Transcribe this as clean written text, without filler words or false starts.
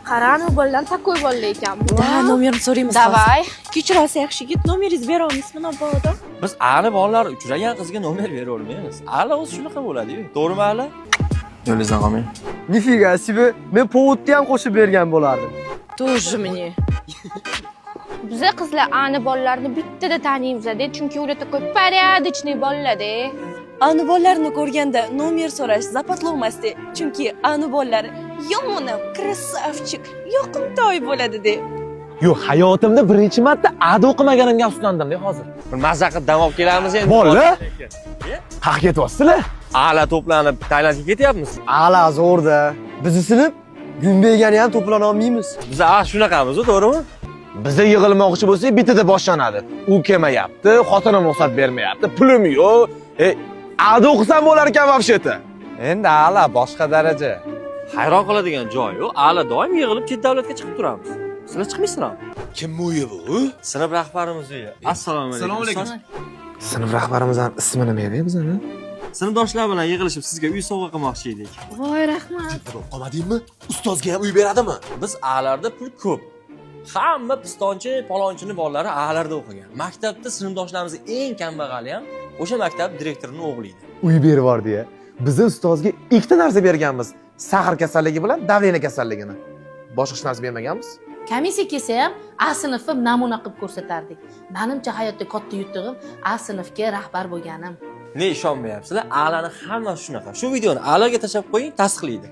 Qarani bolalar takoy bolalar ekan. Da, nomerini so'raymiz. Davay. Kechirasiz, yaxshi yigit, nomeringizni bera olmaysizmi, mabodo? Biz Ali bolalar uchragan qizga nomer bera olmaymiz. Ali o'zi shunaqa bo'ladi-yu. To'g'rimi Ali? Yo'lingizdan qolmang. Nifiga себе, men povudni ham qo'shib bergan bo'lardim. Тоже мне. Biza qizlar ani bolalarni bittada taniymiz-da, chunki ular takoy порядочный bolalar-da. Ani bolalarni ko'rganda nomer so'rash zapatlolmasdi, chunki ani bolalari yomon, krasavchik, yoqimtoy bo'ladi-da. Yo'q, hayotimda birinchi marta ad o'qimaganimga afsuslandim-da hozir. Bir mazza qilib dam olib kelamiz endi. Bola? Qayerga ketyapsizlar? Ali to'planib Tailandga ketyapmiz. Ala zo'rda. Bizni sinib Gumbegani ham to'plana olmaymiz. Biz shunaqamiz-ku, to'g'rimi? Bizda yig'ilmoqchi bo'lsak, bittada boshlanadi. U kelmayapti, xotinim ruxsat bermayapti, pulim yo'q. Ad o'qisam bo'lar ekan вообще-то. Endi ala boshqa daraja. Hayron qoladigan joyi, Ali doim yig'ilib chet davlatga chiqib turamiz. Sizlar chiqmaysizlarmi? Kim uyi bu? Sinf rahbarimiz uyi. Assalomu alaykum. Assalomu alaykum. Sinf rahbarimizning ismi nima edi bizani? Sinfdoshlar bilan yig'ilishib sizga uy sovg'a qilmoqchi edik. Voy, rahmat. Qolmadingmi? Ustozga ham uy beradimi? Biz Alarda pul ko'p. Hamma pistonchi, palonchini bolalari Alarda o'qigan. Maktabda sinfdoshlarimizning eng kambag'ali ham o'sha maktab direktorining o'g'li edi. Uy berib yubordi-ya. Biz ustozga ikkita narsa berganmiz. Sahar kasalligi bilan davleniya kasalligini. Boshqa hech narsa bermaganmiz. Komissiya kelsa ham A sinfi namuna qilib ko'rsatardik. Menimcha hayotda katta yutug'im A sinfga rahbar bo'lganim. Ne ishonmayapsizlar? Alani hammasi shunaqa. Shu videoni Alaga tashlab qo'ying, tasdiqlaydi.